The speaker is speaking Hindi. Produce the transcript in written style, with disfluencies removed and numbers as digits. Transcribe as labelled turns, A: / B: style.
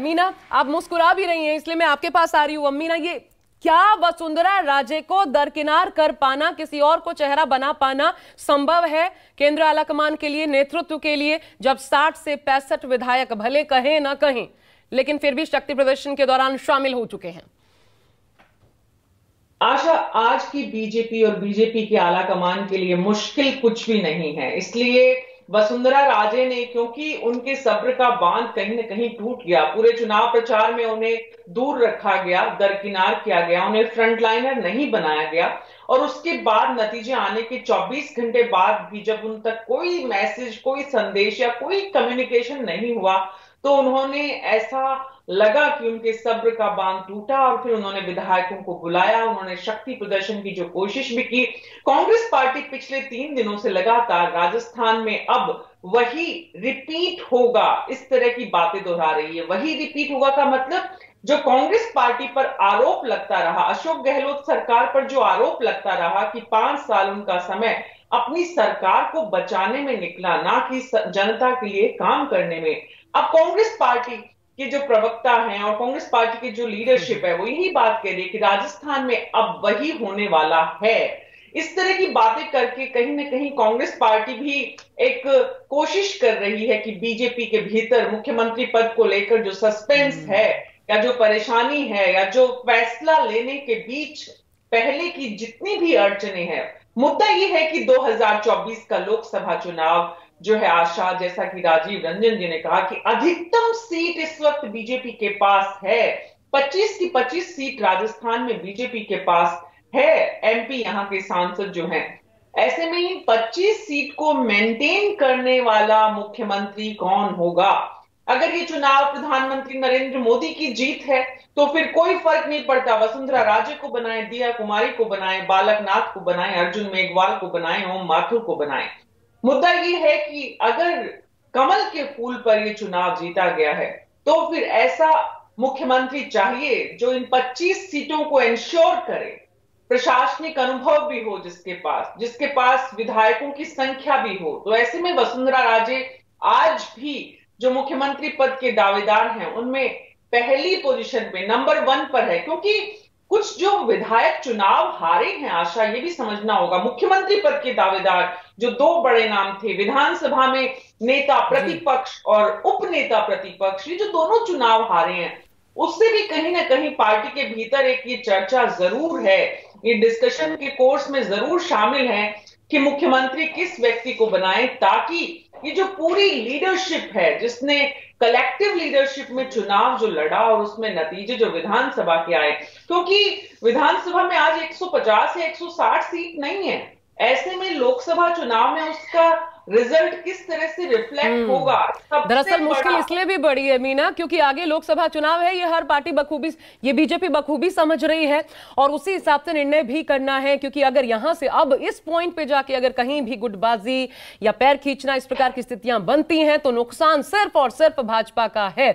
A: मीना, आप मुस्कुरा भी रही हैं इसलिए मैं आपके पास आ रही हूँ। मीना, ये क्या वसुंधरा राजे को दरकिनार कर पाना, किसी और को चेहरा बना पाना संभव है केंद्र आलाकमान के लिए, नेतृत्व के लिए, जब 60 से 65 विधायक भले कहें ना कहें लेकिन फिर भी शक्ति प्रदर्शन के दौरान शामिल हो चुके हैं?
B: आशा, आज की बीजेपी और बीजेपी के आलाकमान के लिए मुश्किल कुछ भी नहीं है। इसलिए वसुंधरा राजे ने, क्योंकि उनके सब्र का बांध कहीं ना कहीं टूट गया, पूरे चुनाव प्रचार में उन्हें दूर रखा गया, दरकिनार किया गया, उन्हें फ्रंटलाइनर नहीं बनाया गया, और उसके बाद नतीजे आने के 24 घंटे बाद भी जब उन तक कोई मैसेज, कोई संदेश या कोई कम्युनिकेशन नहीं हुआ, तो उन्होंने, ऐसा लगा कि उनके सब्र का बांध टूटा और फिर उन्होंने विधायकों को बुलाया, उन्होंने शक्ति प्रदर्शन की जो कोशिश भी की। कांग्रेस पार्टी पिछले 3 दिनों से लगातार राजस्थान में अब वही रिपीट होगा इस तरह की बातें दोहरा रही है। वही रिपीट होगा का मतलब, जो कांग्रेस पार्टी पर आरोप लगता रहा, अशोक गहलोत सरकार पर जो आरोप लगता रहा कि 5 साल उनका समय अपनी सरकार को बचाने में निकला, ना कि जनता के लिए काम करने में। अब कांग्रेस पार्टी के जो प्रवक्ता हैं और कांग्रेस पार्टी की जो लीडरशिप है वो यही बात कह रही है कि राजस्थान में अब वही होने वाला है। इस तरह की बातें करके कहीं ना कहीं कांग्रेस पार्टी भी एक कोशिश कर रही है कि बीजेपी के भीतर मुख्यमंत्री पद को लेकर जो सस्पेंस है या जो परेशानी है या जो फैसला लेने के बीच पहले की जितनी भी अड़चने हैं, मुद्दा यह है कि 2024 का लोकसभा चुनाव जो है, आशा, जैसा कि राजीव रंजन जी ने कहा कि अधिकतम सीट इस वक्त बीजेपी के पास है। 25 की 25 सीट राजस्थान में बीजेपी के पास है। एमपी यहाँ के सांसद जो हैं, ऐसे में इन 25 सीट को मेंटेन करने वाला मुख्यमंत्री कौन होगा? अगर ये चुनाव प्रधानमंत्री नरेंद्र मोदी की जीत है तो फिर कोई फर्क नहीं पड़ता, वसुंधरा राजे को बनाए, दिया कुमारी को बनाए, बालक नाथ को बनाए, अर्जुन मेघवाल को बनाए, ओम माथुर को बनाए। मुद्दा ये है कि अगर कमल के फूल पर ये चुनाव जीता गया है तो फिर ऐसा मुख्यमंत्री चाहिए जो इन 25 सीटों को इंश्योर करे, प्रशासनिक अनुभव भी हो जिसके पास विधायकों की संख्या भी हो। तो ऐसे में वसुंधरा राजे आज भी जो मुख्यमंत्री पद के दावेदार हैं उनमें पहली पोजीशन पे, नंबर 1 पर है, क्योंकि कुछ जो विधायक चुनाव हारे हैं, आशा, ये भी समझना होगा, मुख्यमंत्री पद के दावेदार जो 2 बड़े नाम थे विधानसभा में, नेता प्रतिपक्ष और उपनेता प्रतिपक्ष, ये जो दोनों चुनाव हारे हैं, उससे भी कहीं ना कहीं पार्टी के भीतर एक ये चर्चा जरूर है, ये डिस्कशन के कोर्स में जरूर शामिल है कि मुख्यमंत्री किस व्यक्ति को बनाए, ताकि ये जो पूरी लीडरशिप है जिसने कलेक्टिव लीडरशिप में चुनाव जो लड़ा और उसमें नतीजे जो विधानसभा के आए, क्योंकि विधानसभा में आज 150 या 160 सीट नहीं है, ऐसे में लोकसभा चुनाव में उसका रिजल्ट किस तरह से रिफ्लेक्ट होगा।
A: दरअसल मुश्किल इसलिए भी बड़ी है मीना, क्योंकि आगे लोकसभा चुनाव है, ये हर पार्टी बखूबी, ये बीजेपी बखूबी समझ रही है और उसी हिसाब से निर्णय भी करना है। क्योंकि अगर यहां से अब इस पॉइंट पे जाके अगर कहीं भी गुटबाजी या पैर खींचना, इस प्रकार की स्थितियां बनती हैं तो नुकसान सिर्फ और सिर्फ भाजपा का है।